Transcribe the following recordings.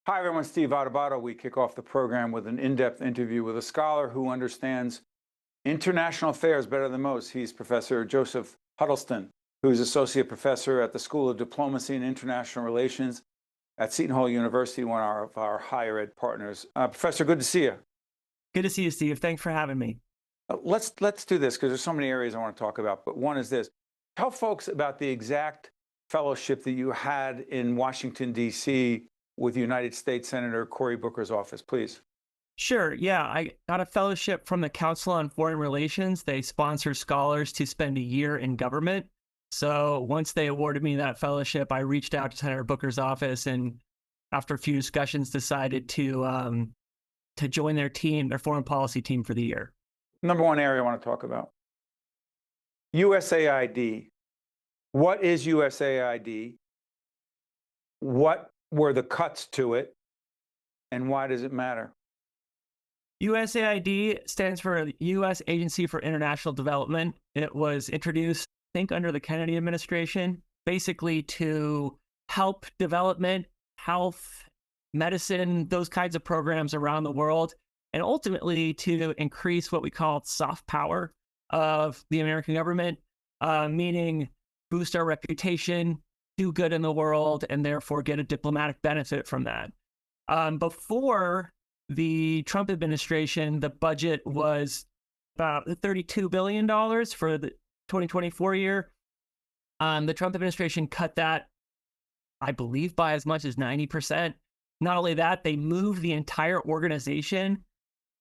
Hi, everyone. Steve Adubato. We kick off the program with an in-depth interview with a scholar who understands international affairs better than most. He's Professor Joseph Huddleston, who's Associate Professor at the School of Diplomacy and International Relations at Seton Hall University, one of our higher ed partners. Professor, good to see you. Good to see you, Steve. Thanks for having me. Let's do this because there's so many areas I want to talk about. But one is this: tell folks about the exact fellowship that you had in Washington, D.C. with United States Senator Cory Booker's office, please. Sure. Yeah, I got a fellowship from the Council on Foreign Relations. They sponsor scholars to spend a year in government. So once they awarded me that fellowship, I reached out to Senator Booker's office, and after a few discussions, decided to join their team, their foreign policy team, for the year. Number one area I want to talk about: USAID. What is USAID? What were the cuts to it, and why does it matter? USAID stands for U.S. Agency for International Development. It was introduced, I think, under the Kennedy administration, basically to help development, health, medicine, those kinds of programs around the world, and ultimately to increase what we call soft power of the American government, meaning boost our reputation, do good in the world, and therefore get a diplomatic benefit from that. Before the Trump administration, the budget was about $32 billion for the 2024 year. The Trump administration cut that, I believe, by as much as 90%. Not only that, they moved the entire organization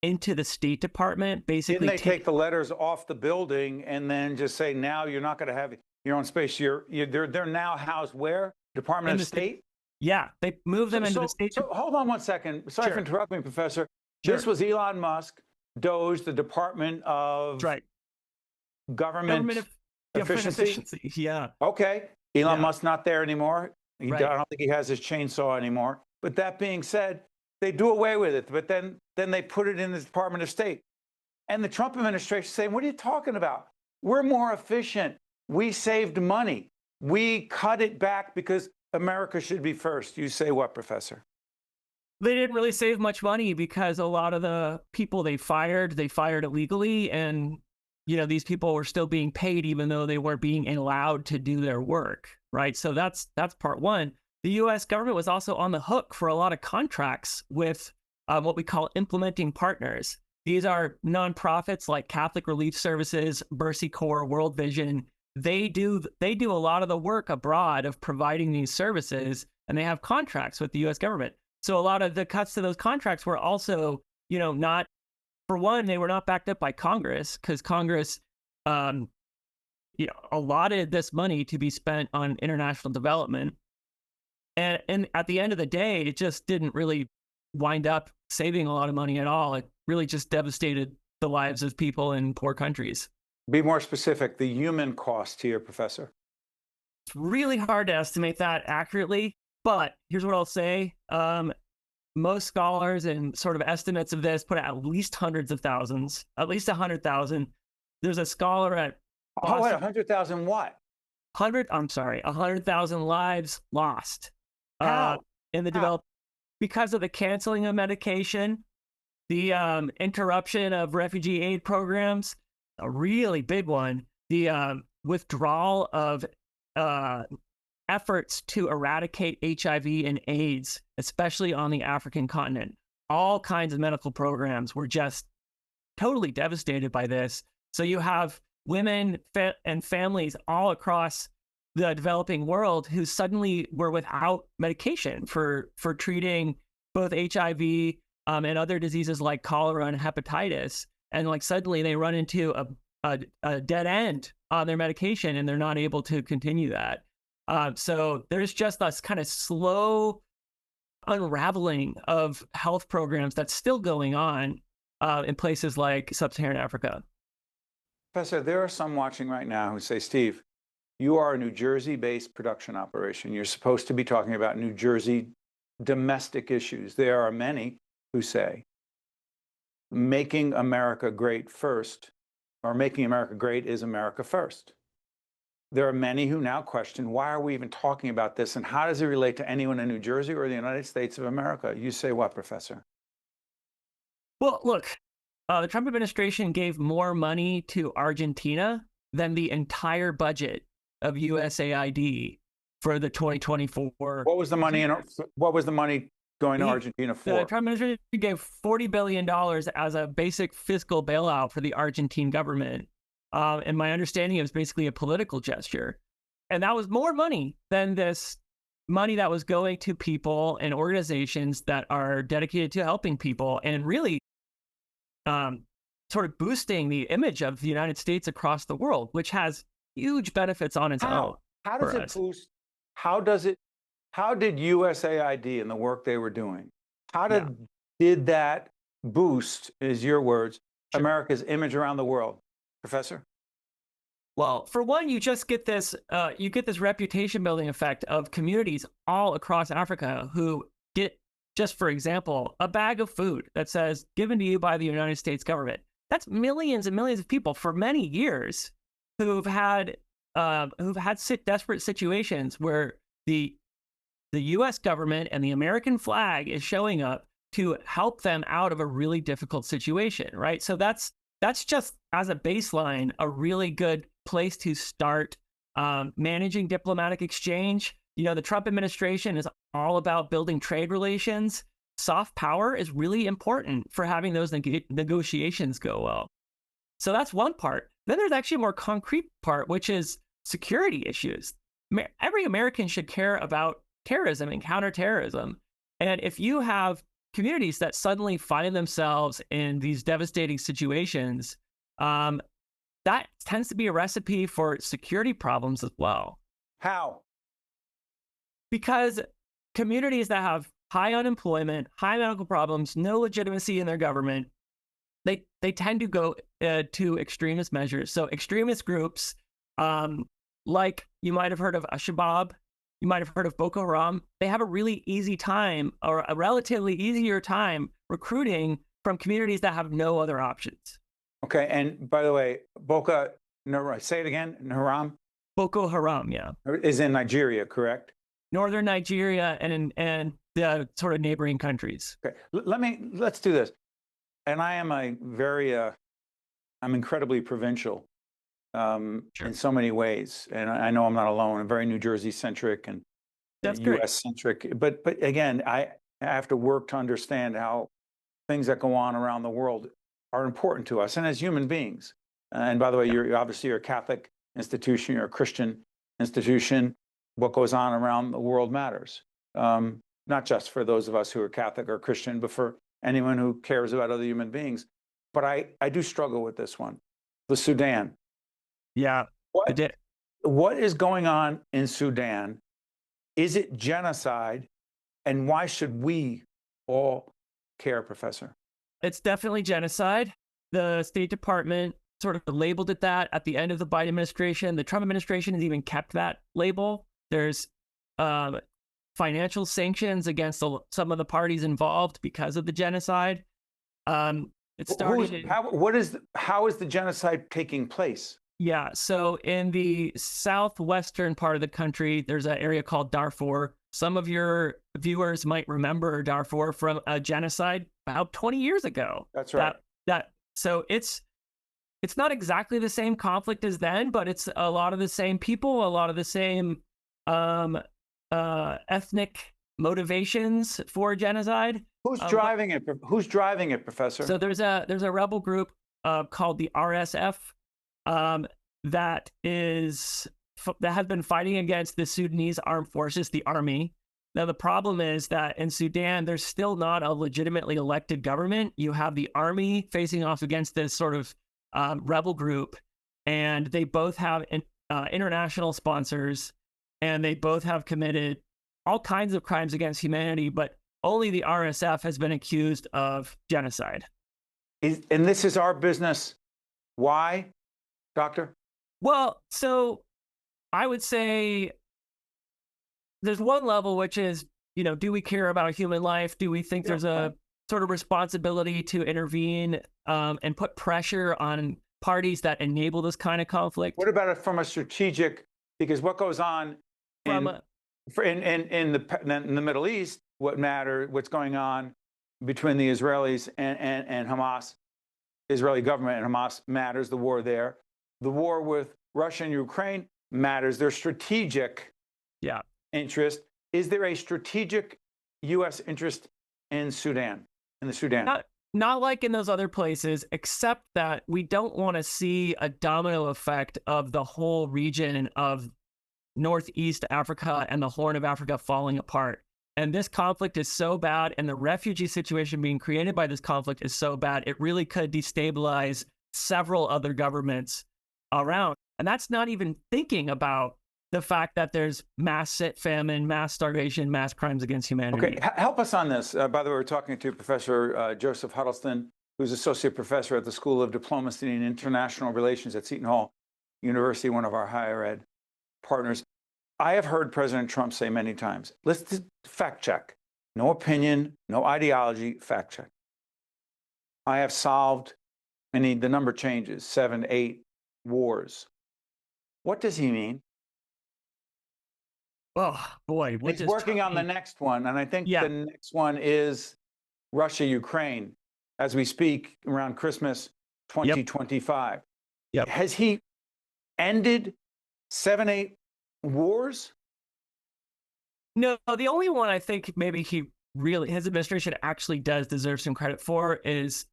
into the State Department. Basically, didn't they take the letters off the building and then just say, now you're not going to have your own space? They're now housed where? Department of State? Yeah, they moved them into the State. So hold on one second. Sorry for interrupting, Professor. Sure. This was Elon Musk, DOGE, the Department of Government Efficiency. Yeah. Okay. Elon Musk's not there anymore. I don't think he has his chainsaw anymore. But that being said, they do away with it. But then they put it in the Department of State. And the Trump administration is saying, what are you talking about? We're more efficient. We saved money. We cut it back because America should be first. You say what, Professor? They didn't really save much money because a lot of the people they fired illegally. And, these people were still being paid even though they weren't being allowed to do their work, right? So that's part one. The U.S. government was also on the hook for a lot of contracts with what we call implementing partners. These are nonprofits like Catholic Relief Services, Mercy Corps, World Vision. They do a lot of the work abroad of providing these services, and they have contracts with the U.S. government. So a lot of the cuts to those contracts were also, not, for one, they were not backed up by Congress, because Congress, allotted this money to be spent on international development. And at the end of the day, it just didn't really wind up saving a lot of money at all. It really just devastated the lives of people in poor countries. Be more specific, the human cost here, Professor. It's really hard to estimate that accurately, but here's what I'll say. Most scholars and sort of estimates of this put at least hundreds of thousands, at least 100,000. There's a scholar at Boston. Oh, wait, 100,000 what? 100,000 lives lost. How? In the developed because of the canceling of medication, the interruption of refugee aid programs, a really big one, the withdrawal of efforts to eradicate HIV and AIDS, especially on the African continent. All kinds of medical programs were just totally devastated by this. So you have women and families all across the developing world who suddenly were without medication for treating both HIV and other diseases like cholera and hepatitis. And suddenly they run into a dead end on their medication, and they're not able to continue that. So there's just this kind of slow unraveling of health programs that's still going on in places like sub-Saharan Africa. Professor, there are some watching right now who say, Steve, you are a New Jersey-based production operation. You're supposed to be talking about New Jersey domestic issues. There are many who say, making America great first, or making America great is America first. there are many who now question, why are we even talking about this? And how does it relate to anyone in New Jersey or the United States of America? You say what, Professor? Well, look, the Trump administration gave more money to Argentina than the entire budget of USAID for the 2024. What was the money going to Argentina for? The Trump administration gave $40 billion as a basic fiscal bailout for the Argentine government. And my understanding, it was basically a political gesture. And that was more money than this money that was going to people and organizations that are dedicated to helping people and really sort of boosting the image of the United States across the world, which has huge benefits on its own. How does it boost? How did USAID and the work they were doing, did that boost, is your words, America's image around the world, Professor? Well, for one, you just get this reputation building effect of communities all across Africa who get, just for example, a bag of food that says given to you by the United States government. That's millions and millions of people for many years who've had desperate situations where the U.S. government and the American flag is showing up to help them out of a really difficult situation, right? So that's just, as a baseline, a really good place to start managing diplomatic exchange. You know, the Trump administration is all about building trade relations. Soft power is really important for having those negotiations go well. So that's one part. Then there's actually a more concrete part, which is security issues. Every American should care about terrorism and counterterrorism. And if you have communities that suddenly find themselves in these devastating situations, that tends to be a recipe for security problems as well. How? Because communities that have high unemployment, high medical problems, no legitimacy in their government, they tend to go to extremist measures. So extremist groups, like you might have heard of Al-Shabaab, you might have heard of Boko Haram, they have a really easy time, or a relatively easier time, recruiting from communities that have no other options. Okay, and by the way, say it again, Haram? Boko Haram, yeah. Is in Nigeria, correct? Northern Nigeria and the sort of neighboring countries. Okay, let's do this. And I am I'm incredibly provincial in so many ways. And I know I'm not alone. I'm very New Jersey centric and US centric. But again, I have to work to understand how things that go on around the world are important to us and as human beings. And by the way, you're obviously a Catholic institution, you're a Christian institution. What goes on around the world matters. Not just for those of us who are Catholic or Christian, but for anyone who cares about other human beings. But I do struggle with this one, the Sudan. Yeah. What is going on in Sudan? Is it genocide? And why should we all care, Professor? It's definitely genocide. The State Department sort of labeled it that at the end of the Biden administration. The Trump administration has even kept that label. There's financial sanctions against some of the parties involved because of the genocide. It started. How is the genocide taking place? Yeah, so in the southwestern part of the country, there's an area called Darfur. Some of your viewers might remember Darfur from a genocide about 20 years ago. That's right. So it's not exactly the same conflict as then, but it's a lot of the same people, a lot of the same ethnic motivations for genocide. Who's driving it? Who's driving it, Professor? So there's a rebel group called the RSF that has been fighting against the Sudanese armed forces, the army. Now the problem is that in Sudan, there's still not a legitimately elected government. You have the army facing off against this sort of rebel group, and they both have international sponsors, and they both have committed all kinds of crimes against humanity, but only the RSF has been accused of genocide. And this is our business. Why, Doctor? Well, so I would say there's one level, which is, do we care about human life? Do we think there's a sort of responsibility to intervene and put pressure on parties that enable this kind of conflict? What about it from a strategic Because what goes on From in the Middle East, what's going on between the Israelis and Hamas, Israeli government and Hamas matters, the war there. The war with Russia and Ukraine matters. There's strategic interest. Is there a strategic U.S. interest in the Sudan? Not like in those other places, except that we don't want to see a domino effect of the whole region of Northeast Africa and the Horn of Africa falling apart. And this conflict is so bad, and the refugee situation being created by this conflict is so bad, it really could destabilize several other governments around. And that's not even thinking about the fact that there's mass famine, mass starvation, mass crimes against humanity. Okay, help us on this. By the way, we're talking to Professor Joseph Huddleston, who's Associate Professor at the School of Diplomacy and International Relations at Seton Hall University, one of our higher ed partners. I have heard President Trump say many times, let's just fact check. No opinion, no ideology, fact check. I have solved, the number changes, 7, 8 wars. What does he mean? Oh, boy. He's working on the next one, and I think the next one is Russia-Ukraine, as we speak, around Christmas 2025. Yep. Has he ended 7, 8 wars? No, the only one I think maybe his administration actually does deserve some credit for is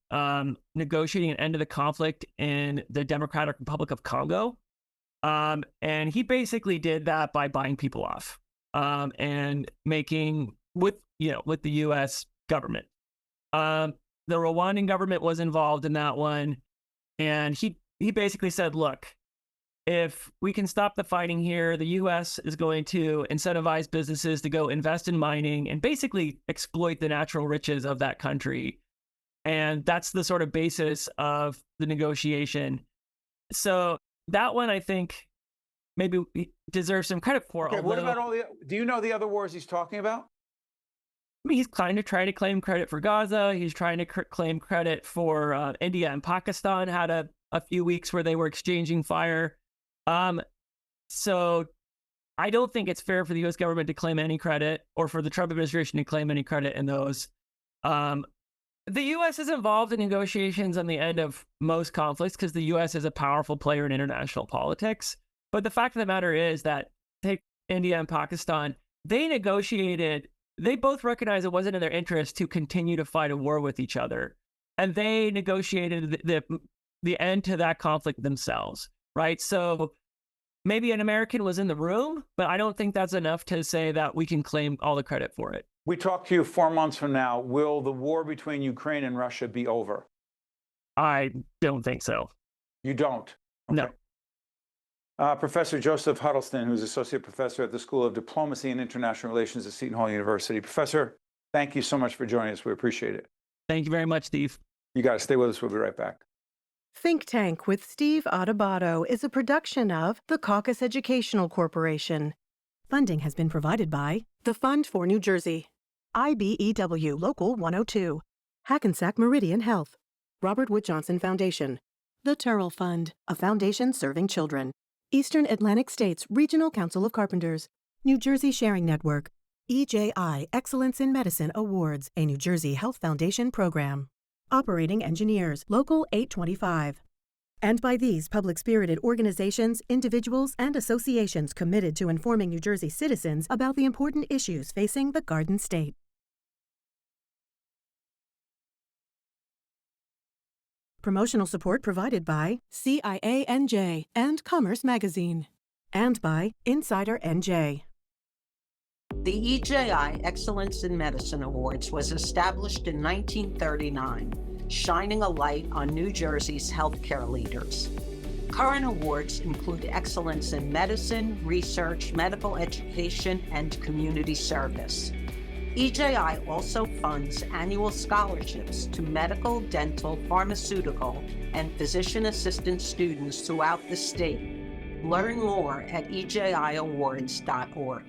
negotiating an end to the conflict in the Democratic Republic of Congo. And he basically did that by buying people off and making with the U.S. government. The Rwandan government was involved in that one. And he basically said, look, if we can stop the fighting here, the U.S. is going to incentivize businesses to go invest in mining and basically exploit the natural riches of that country. And that's the sort of basis of the negotiation. So that one, I think, maybe deserves some credit for. Okay, what about do you know the other wars he's talking about? I mean, he's trying to claim credit for Gaza. He's trying to claim credit for India and Pakistan had a few weeks where they were exchanging fire. So I don't think it's fair for the U.S. government to claim any credit or for the Trump administration to claim any credit in those. The U.S. is involved in negotiations on the end of most conflicts because the U.S. is a powerful player in international politics. But the fact of the matter is that, take India and Pakistan, they negotiated, they both recognized it wasn't in their interest to continue to fight a war with each other. And they negotiated the end to that conflict themselves, right? So maybe an American was in the room, but I don't think that's enough to say that we can claim all the credit for it. We talk to you 4 months from now. Will the war between Ukraine and Russia be over? I don't think so. You don't? Okay. No. Professor Joseph Huddleston, who's Associate Professor at the School of Diplomacy and International Relations at Seton Hall University. Professor, thank you so much for joining us. We appreciate it. Thank you very much, Steve. You got to stay with us. We'll be right back. Think Tank with Steve Adubato is a production of the Caucus Educational Corporation. Funding has been provided by the Fund for New Jersey, IBEW Local 102, Hackensack Meridian Health, Robert Wood Johnson Foundation, the Turrell Fund, a foundation serving children, Eastern Atlantic States Regional Council of Carpenters, New Jersey Sharing Network, EJI Excellence in Medicine Awards, a New Jersey Health Foundation program. Operating Engineers, Local 825. And by these public-spirited organizations, individuals, and associations committed to informing New Jersey citizens about the important issues facing the Garden State. Promotional support provided by CIANJ and Commerce Magazine. And by Insider NJ. The EJI Excellence in Medicine Awards was established in 1939, shining a light on New Jersey's healthcare leaders. Current awards include excellence in medicine, research, medical education, and community service. EJI also funds annual scholarships to medical, dental, pharmaceutical, and physician assistant students throughout the state. Learn more at ejiawards.org.